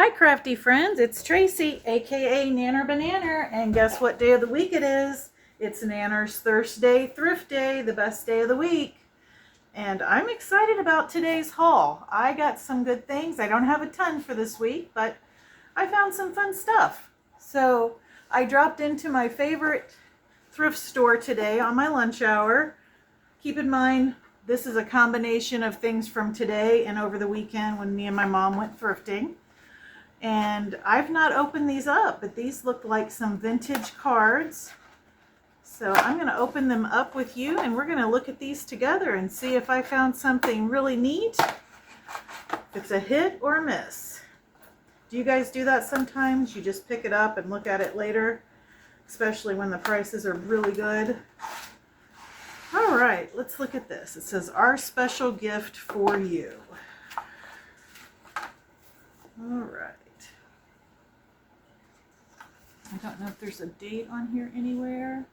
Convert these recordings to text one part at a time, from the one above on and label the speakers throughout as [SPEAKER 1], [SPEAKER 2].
[SPEAKER 1] Hi crafty friends, it's Tracy aka Nanner Banana, and guess what day of the week it is? It's Nanner's Thriftday, Thrift Day, the best day of the week. And I'm excited about today's haul. I got some good things. I don't have a ton for this week, but I found some fun stuff. So I dropped into my favorite thrift store today on my lunch hour. Keep in mind, this is a combination of things from today and over the weekend when me and my mom went thrifting. And I've not opened these up, but these look like some vintage cards. So I'm going to open them up with you, and we're going to look at these together and see if I found something really neat, if it's a hit or a miss. Do you guys do that sometimes? You just pick it up and look at it later, especially when the prices are really good. All right, let's look at this. It says, our special gift for you. All right. I don't know if there's a date on here anywhere.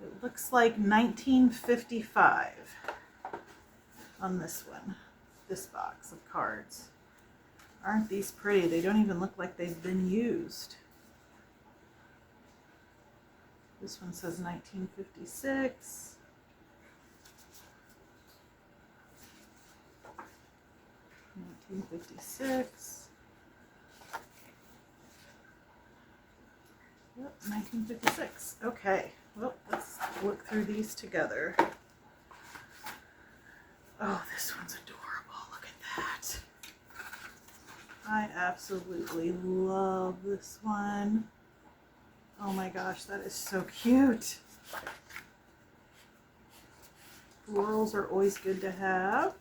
[SPEAKER 1] It looks like 1955 on this one, this box of cards. Aren't these pretty? They don't even look like they've been used. This one says 1956. Yep, 1956. Okay, well, let's look through these together. Oh, this one's adorable. Look at that. I absolutely love this one. Oh my gosh, that is so cute. Florals are always good to have.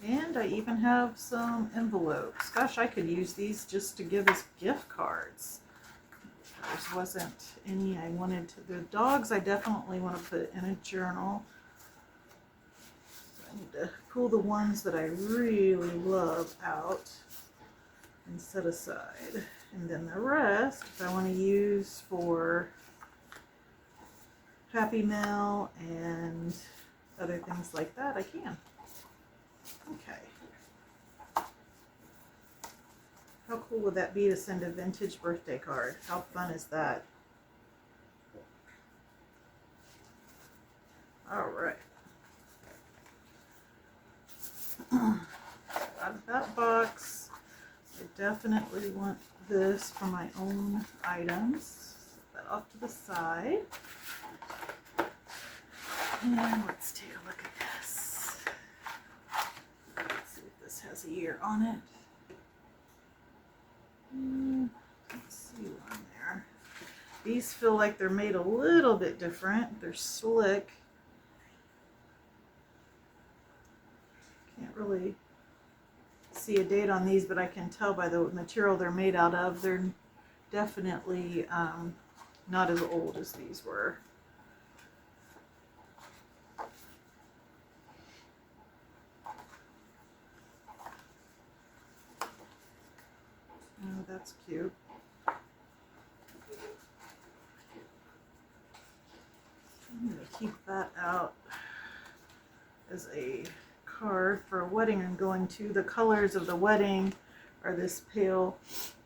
[SPEAKER 1] And I even have some envelopes. Gosh, I could use these just to give as gift cards. There wasn't any I wanted to. The dogs I definitely want to put in a journal. So I need to pull the ones that I really love out and set aside. And then the rest, if I want to use for Happy Mail and other things like that, I can. Okay. How cool would that be to send a vintage birthday card? How fun is that? All right. Out of that box, I definitely want this for my own items. Set that off to the side. And let's take a look at this. Let's see if this has a year on it. Let's see one there. These feel like they're made a little bit different. They're slick. Can't really see a date on these, but I can tell by the material they're made out of. They're definitely not as old as these were. Oh, that's cute. I'm going to keep that out as a card for a wedding I'm going to. The colors of the wedding are this pale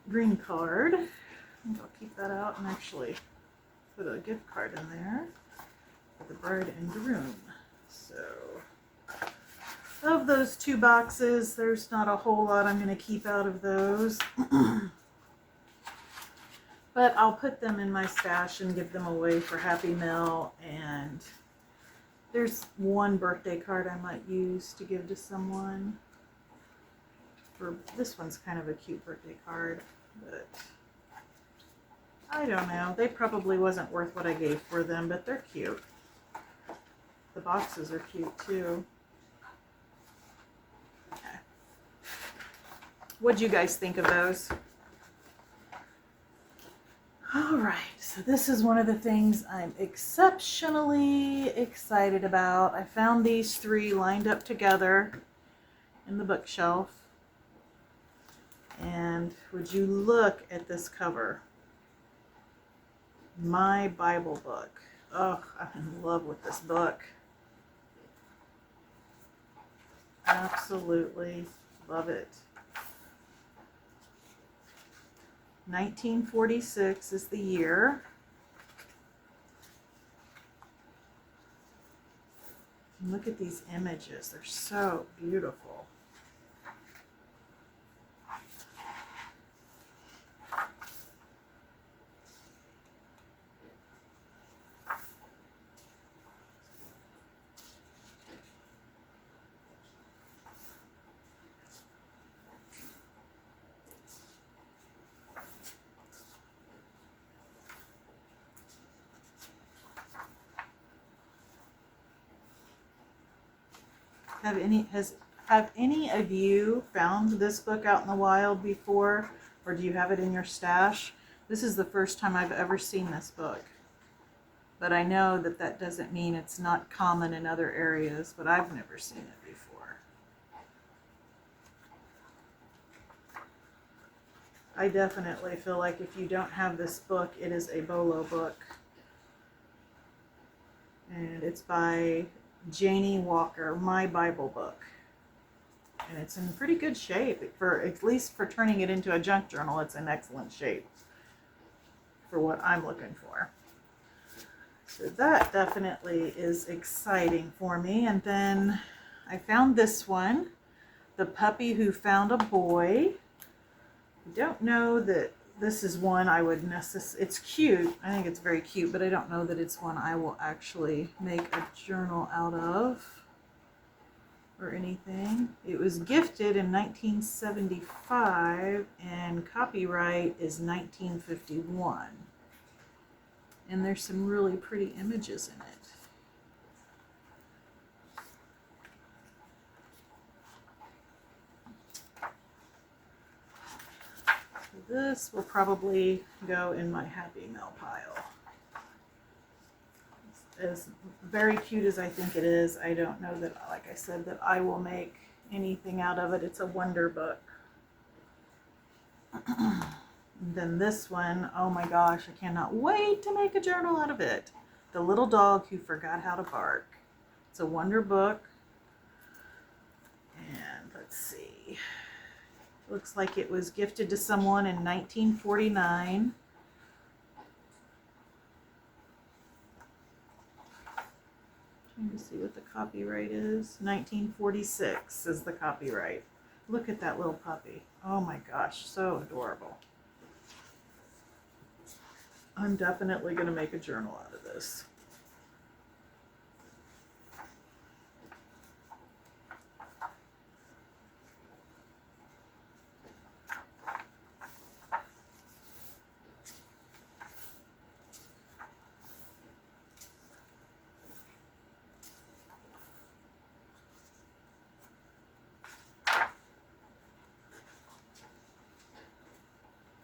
[SPEAKER 1] green card. And I'll keep that out and actually put a gift card in there for the bride and groom. So of those two boxes, there's not a whole lot I'm going to keep out of those. But I'll put them in my stash and give them away for Happy Mail. And there's one birthday card I might use to give to someone. This one's kind of a cute birthday card, but I don't know. They probably wasn't worth what I gave for them, but they're cute. The boxes are cute too. Okay. What'd you guys think of those? All right, so this is one of the things I'm exceptionally excited about. I found these three lined up together in the bookshelf. And would you look at this cover? My Bible book. Oh, I'm in love with this book. Absolutely love it. 1946 is the year. And look at these images. They're so beautiful. Have any of you found this book out in the wild before, or do you have it in your stash? This is the first time I've ever seen this book, but I know that that doesn't mean it's not common in other areas, but I've never seen it before. I definitely feel like if you don't have this book, it is a BOLO book. And it's by Janie Walker, My Bible Book. And it's in pretty good shape. For at least for turning it into a junk journal, it's in excellent shape for what I'm looking for. So that definitely is exciting for me. And then I found this one, The Puppy Who Found a Boy. I don't know that this is one I would necessarily, it's cute. I think it's very cute, but I don't know that it's one I will actually make a journal out of or anything. It was gifted in 1975 and copyright is 1951. And there's some really pretty images in it. This will probably go in my Happy Mail pile. As very cute as I think it is, I don't know that, like I said, that I will make anything out of it. It's a wonder book. And then this one, oh my gosh, I cannot wait to make a journal out of it. The Little Dog Who Forgot How to Bark. It's a wonder book. And let's see. Looks like it was gifted to someone in 1949. Trying to see what the copyright is. 1946 is the copyright. Look at that little puppy. Oh my gosh, so adorable. I'm definitely going to make a journal out of this.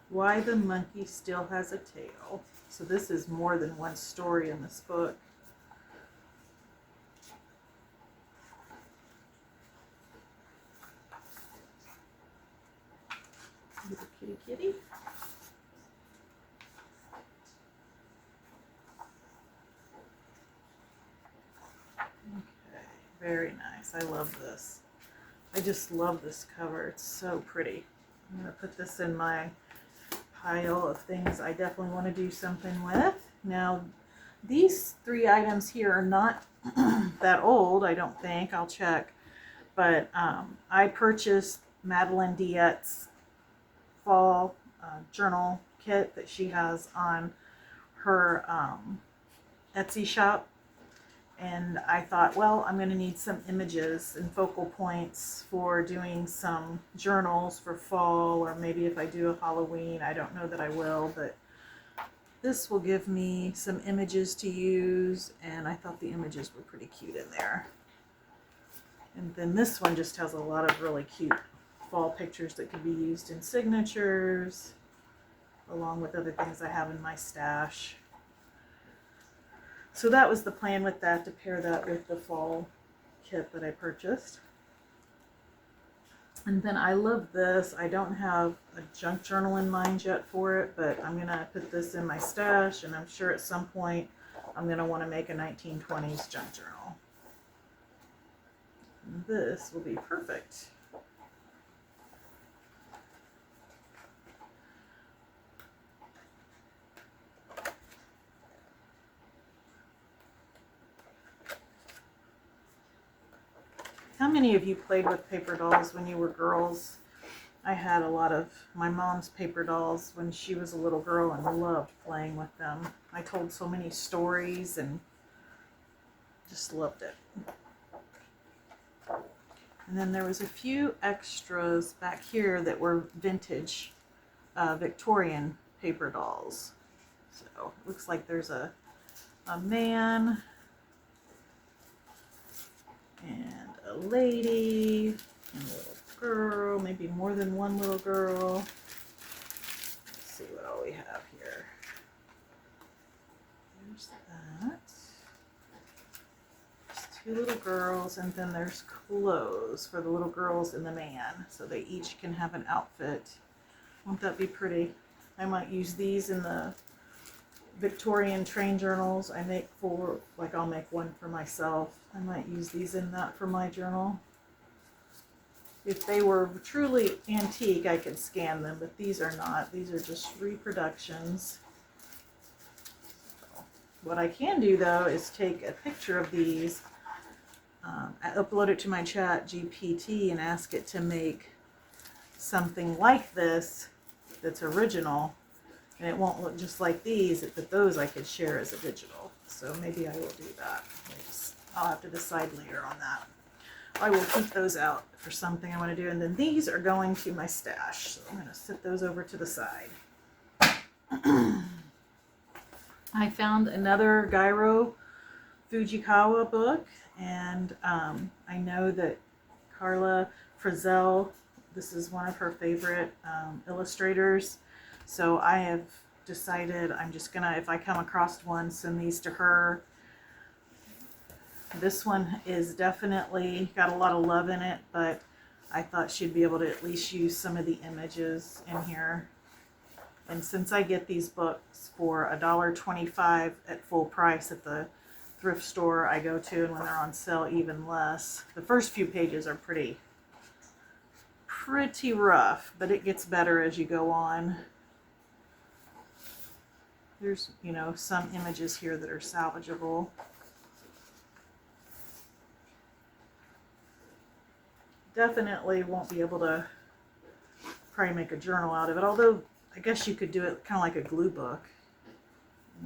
[SPEAKER 1] Why the Monkey Still Has a Tail. So this is more than one story in this book. Little kitty kitty. Okay, very nice. I love this. I just love this cover. It's so pretty. I'm going to put this in my pile of things I definitely want to do something with. Now, these three items here are not that old, I don't think. I'll check. But I purchased Madeline Diette's fall journal kit that she has on her Etsy shop. And I thought, well, I'm going to need some images and focal points for doing some journals for fall, or maybe if I do a Halloween, I don't know that I will, but this will give me some images to use, and I thought the images were pretty cute in there. And then this one just has a lot of really cute fall pictures that could be used in signatures, along with other things I have in my stash. So that was the plan with that, to pair that with the fall kit that I purchased. And then I love this. I don't have a junk journal in mind yet for it, but I'm going to put this in my stash, and I'm sure at some point I'm going to want to make a 1920s junk journal. And this will be perfect. How many of you played with paper dolls when you were girls? I had a lot of my mom's paper dolls when she was a little girl and loved playing with them. I told so many stories and just loved it. And then there was a few extras back here that were vintage Victorian paper dolls. So it looks like there's a man and a lady and a little girl, maybe more than one little girl. Let's see what all we have here. There's that. There's two little girls, and then there's clothes for the little girls and the man, so they each can have an outfit. Won't that be pretty? I might use these in the Victorian train journals I make for, like I'll make one for myself. I might use these in that for my journal. If they were truly antique, I could scan them, but these are not. These are just reproductions. So, what I can do though is take a picture of these, upload it to my chat GPT and ask it to make something like this that's original. And it won't look just like these, but those I could share as a digital. So maybe I will do that. I'll have to decide later on that. I will keep those out for something I want to do. And then these are going to my stash. So I'm going to set those over to the side. I found another Gairo Fujikawa book. And I know that Carla Frizell, this is one of her favorite illustrators. So I have decided I'm just gonna, if I come across one, send these to her. This one is definitely got a lot of love in it, but I thought she'd be able to at least use some of the images in here. And since I get these books for $1.25 at full price at the thrift store I go to, and when they're on sale even less, the first few pages are pretty rough, but it gets better as you go on. There's, you know, some images here that are salvageable. Definitely won't be able to probably make a journal out of it, although I guess you could do it kind of like a glue book.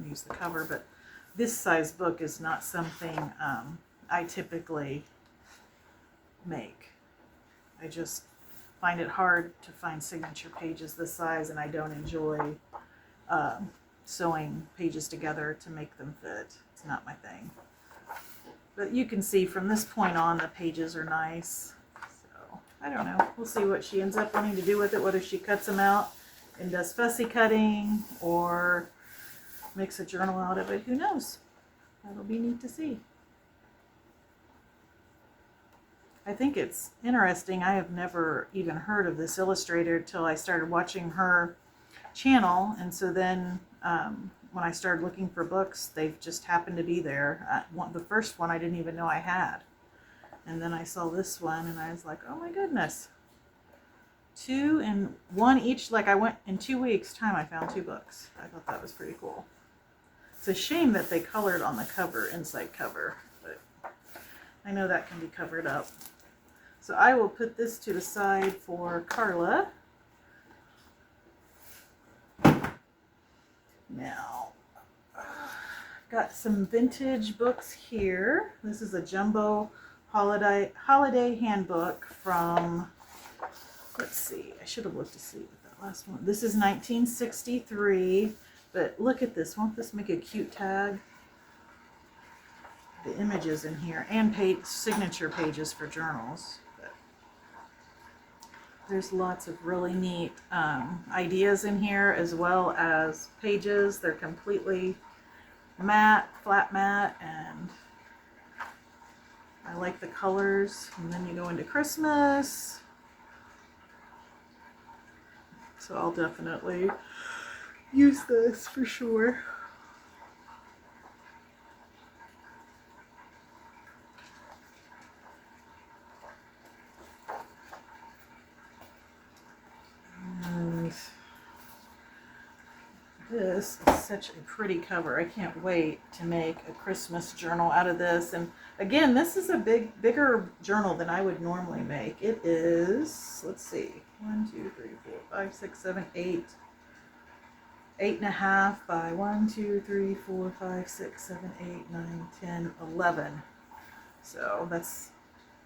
[SPEAKER 1] Use the cover, but this size book is not something I typically make. I just find it hard to find signature pages this size, and I don't enjoy sewing pages together to make them fit. It's not my thing. But you can see from this point on the pages are nice. So I don't know. We'll see what she ends up wanting to do with it, whether she cuts them out and does fussy cutting or makes a journal out of it. Who knows? That'll be neat to see. I think it's interesting. I have never even heard of this illustrator till I started watching her channel, and so then when I started looking for books, they've just happened to be there. The first one I didn't even know I had, and then I saw this one and I was like, oh my goodness, 2 and 1 each. Like I went in 2 weeks time, I found 2 books. I thought that was pretty cool. It's a shame that they colored on the cover, inside cover, but I know that can be covered up. So I will put this to the side for Carla. Now, I've got some vintage books here. This is a jumbo holiday handbook from, let's see, I should have looked to see what that last one. This is 1963, but look at this. Won't this make a cute tag? The images in here and signature pages for journals. But there's lots of really neat ideas in here, as well as pages. They're completely matte, flat matte, and I like the colors. And then you go into Christmas. So I'll definitely use this for sure. This is such a pretty cover. I can't wait to make a Christmas journal out of this. And again, this is a bigger journal than I would normally make. It is, let's see, 1, 2, 3, 4, 5, 6, 7, 8. 8.5 by 1, 2, 3, 4, 5, 6, 7, 8, 9, 10, 11. So that's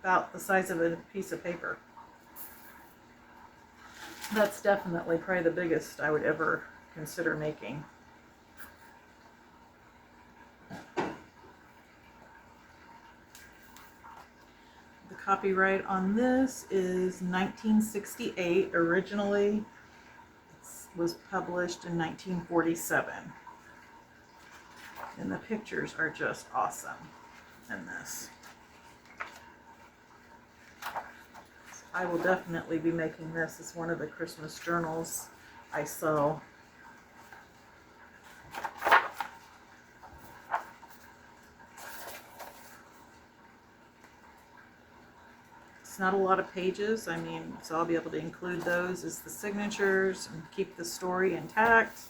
[SPEAKER 1] about the size of a piece of paper. That's definitely probably the biggest I would ever consider making. The copyright on this is 1968. Originally, it was published in 1947. And the pictures are just awesome in this. I will definitely be making this as one of the Christmas journals I sew. It's not a lot of pages, I mean, so I'll be able to include those as the signatures and keep the story intact.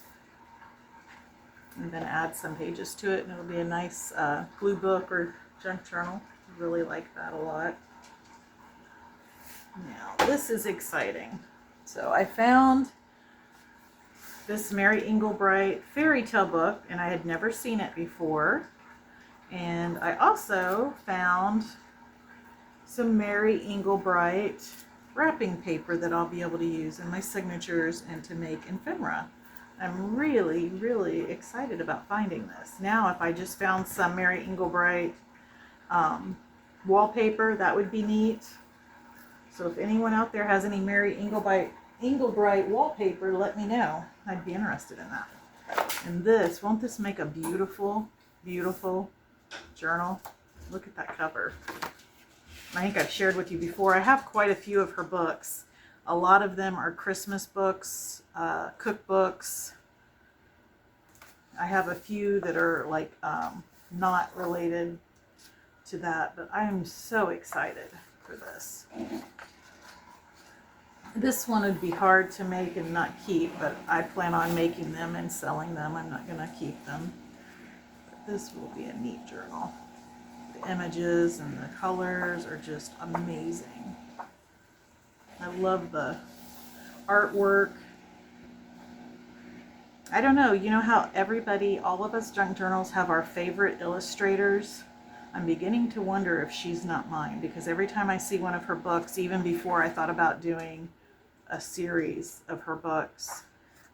[SPEAKER 1] And then add some pages to it, and it'll be a nice blue book or junk journal. I really like that a lot. Now, this is exciting. So I found this Mary Englebright fairy tale book, and I had never seen it before. And I also found some Mary Englebright wrapping paper that I'll be able to use in my signatures and to make ephemera. I'm really, really excited about finding this. Now, if I just found some Mary Englebright wallpaper, that would be neat. So if anyone out there has any Mary Englebright wallpaper, let me know. I'd be interested in that. And this, won't this make a beautiful, beautiful journal? Look at that cover. I think I've shared with you before, I have quite a few of her books. A lot of them are Christmas books, cookbooks. I have a few that are like not related to that, but I am so excited for this. This one would be hard to make and not keep, but I plan on making them and selling them. I'm not going to keep them. But this will be a neat journal. The images and the colors are just amazing. I love the artwork. I don't know, you know how everybody, all of us junk journals have our favorite illustrators? I'm beginning to wonder if she's not mine, because every time I see one of her books, even before I thought about doing a series of her books,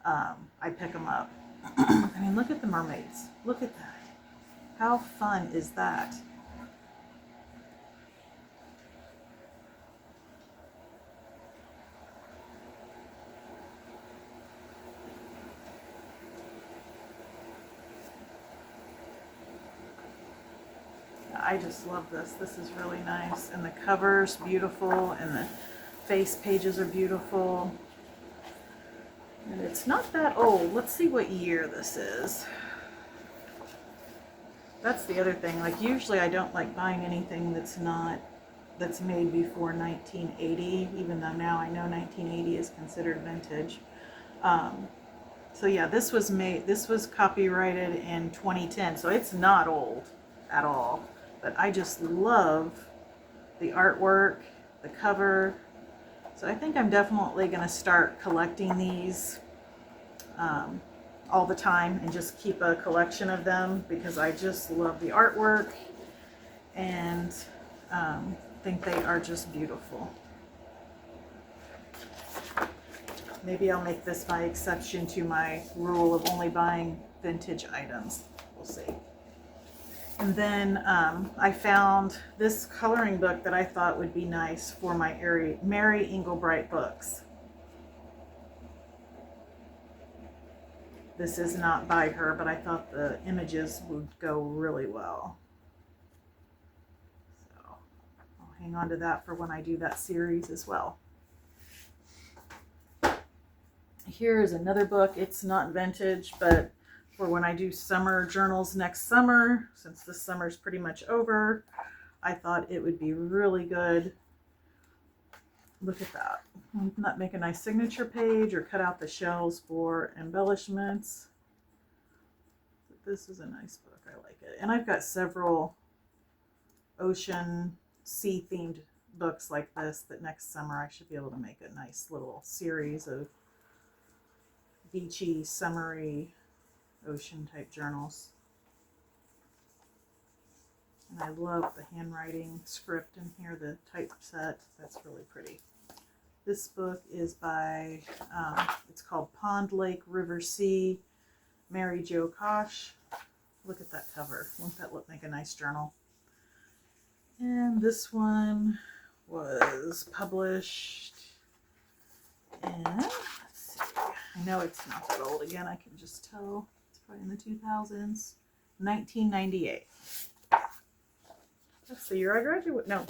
[SPEAKER 1] I pick them up. I mean, look at the mermaids. Look at that. How fun is that? I just love this. This is really nice. And the cover's beautiful, and the face pages are beautiful. And it's not that old. Let's see what year this is. That's the other thing. Like, usually I don't like buying anything that's made before 1980, even though now I know 1980 is considered vintage. So yeah, this was copyrighted in 2010, so it's not old at all. But I just love the artwork, the cover. So I think I'm definitely going to start collecting these all the time and just keep a collection of them, because I just love the artwork and think they are just beautiful. Maybe I'll make this my exception to my rule of only buying vintage items. We'll see. And then I found this coloring book that I thought would be nice for my Mary Englebright books. This is not by her, but I thought the images would go really well. So I'll hang on to that for when I do that series as well. Here is another book. It's not vintage, but for when I do summer journals next summer, since this summer's pretty much over, I thought it would be really good. Look at that. Not make a nice signature page or cut out the shells for embellishments. This is a nice book. I like it. And I've got several ocean sea themed books like this that next summer I should be able to make a nice little series of beachy, summery, ocean type journals. And I love the handwriting script in here, the typeset. That's really pretty. This book is by, it's called Pond, Lake, River, Sea, Mary Jo Kosh. Look at that cover. Won't that make a nice journal? And this one was published in, let's see, I know it's not that old again, I can just tell. It's probably in the 2000s. 1998. That's the year I graduated. No,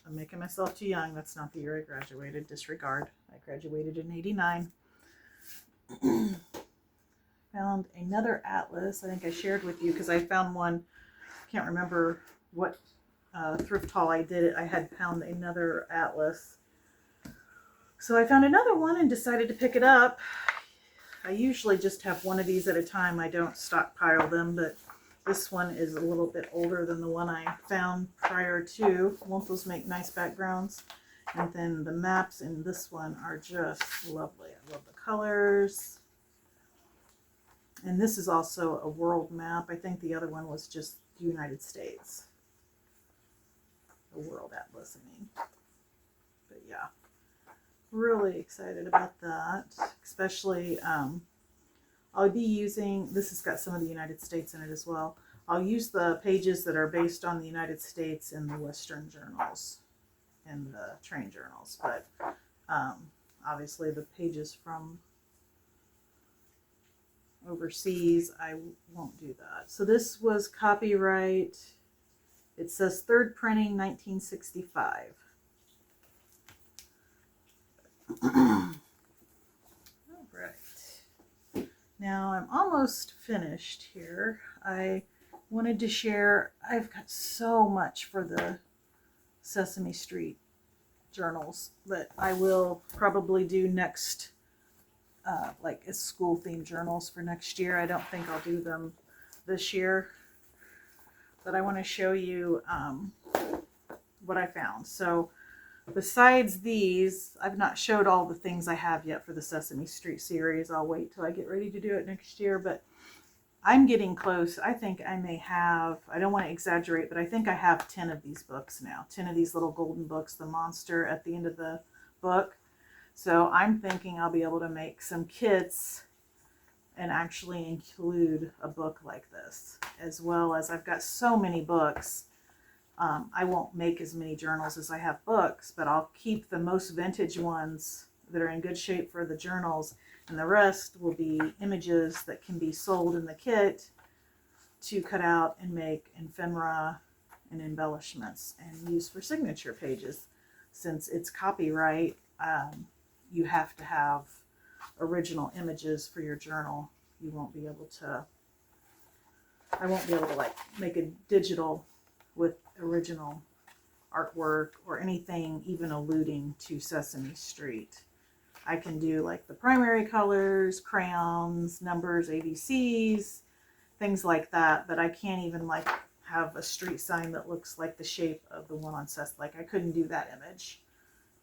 [SPEAKER 1] I'm making myself too young. That's not the year I graduated. Disregard. I graduated in 89. Found another atlas. I think I shared with you because I found one. Can't remember what thrift haul I did. I had found another atlas. So I found another one and decided to pick it up. I usually just have one of these at a time. I don't stockpile them, but this one is a little bit older than the one I found prior to. Won't those make nice backgrounds? And then the maps in this one are just lovely. I love the colors. And this is also a world map. I think the other one was just the United States. The world atlas, I mean. But yeah, really excited about that. Especially, I'll be using, this has got some of the United States in it as well. I'll use the pages that are based on the United States in the Western journals and the train journals. But obviously the pages from overseas, I won't do that. So this was copyright, it says third printing 1965. All right. Now I'm almost finished here. I wanted to share, I've got so much for the Sesame Street journals that I will probably do next, like as school themed journals for next year. I don't think I'll do them this year, but I want to show you what I found. So besides these, I've not showed all the things I have yet for the Sesame Street series. I'll wait till I get ready to do it next year, but I'm getting close. I think I may have, I don't want to exaggerate, but I think I have 10 of these books now. 10 of these little golden books, the monster at the end of the book. So I'm thinking I'll be able to make some kits and actually include a book like this, as well as I've got so many books. I won't make as many journals as I have books, but I'll keep the most vintage ones that are in good shape for the journals, and the rest will be images that can be sold in the kit to cut out and make ephemera and embellishments and use for signature pages. Since it's copyright, you have to have original images for your journal. You won't be able to, I won't be able to like make a digital with original artwork or anything even alluding to Sesame Street. I can do like the primary colors, crayons, numbers, ABCs, things like that, but I can't even like have a street sign that looks like the shape of the one on Sesame. Like I couldn't do that image,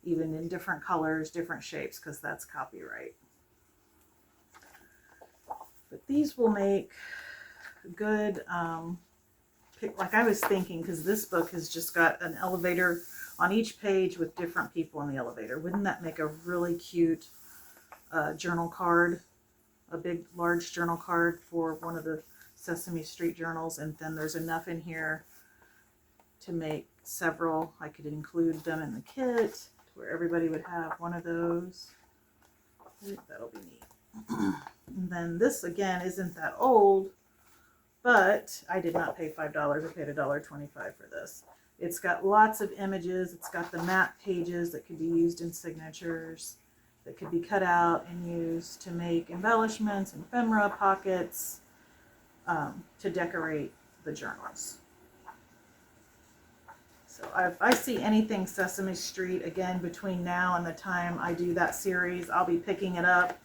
[SPEAKER 1] even in different colors, different shapes, because that's copyright. But these will make good, like I was thinking, because this book has just got an elevator on each page with different people in the elevator. Wouldn't that make a really cute journal card? A big, large journal card for one of the Sesame Street journals. And then there's enough in here to make several. I could include them in the kit where everybody would have one of those. I think that'll be neat. And then this, again, isn't that old, but I did not pay $5. I paid $1.25 for this. It's got lots of images. It's got the map pages that could be used in signatures, that could be cut out and used to make embellishments, ephemera, pockets, to decorate the journals. So if I see anything Sesame Street, again, between now and the time I do that series, I'll be picking it up.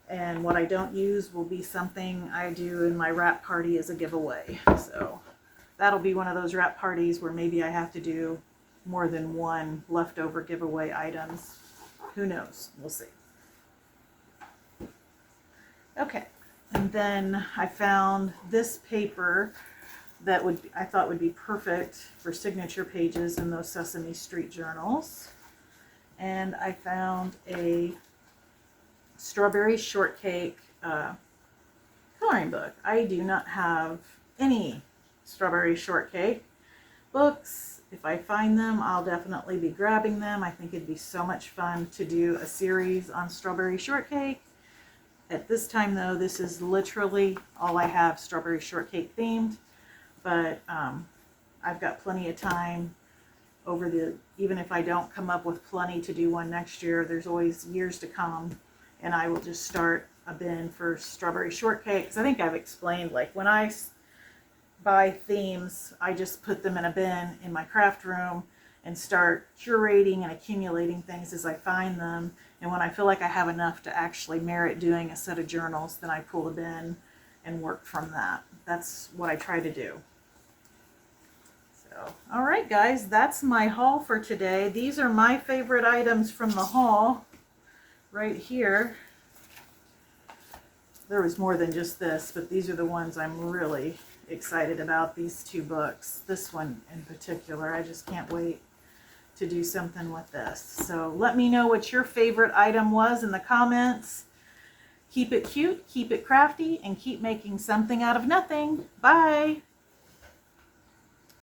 [SPEAKER 1] And what I don't use will be something I do in my wrap party as a giveaway. So that'll be one of those wrap parties where maybe I have to do more than one leftover giveaway items. Who knows? We'll see. Okay, and then I found this paper that I thought would be perfect for signature pages in those Sesame Street journals. And I found a strawberry shortcake coloring book. I do not have any strawberry shortcake books. If I find them, I'll definitely be grabbing them. I think it'd be so much fun to do a series on strawberry shortcake. At this time though, this is literally all I have strawberry shortcake themed, but I've got plenty of time even if I don't come up with plenty to do one next year, there's always years to come, and I will just start a bin for strawberry shortcakes. I think I've explained, like when I buy themes, I just put them in a bin in my craft room and start curating and accumulating things as I find them. And when I feel like I have enough to actually merit doing a set of journals, then I pull the bin and work from that. That's what I try to do. So, all right, guys, that's my haul for today. These are my favorite items from the haul right here. There was more than just this, but these are the ones I'm really excited about, these two books. This one in particular, I just can't wait to do something with this. So let me know what your favorite item was in the comments. Keep it cute, keep it crafty, and keep making something out of nothing. Bye!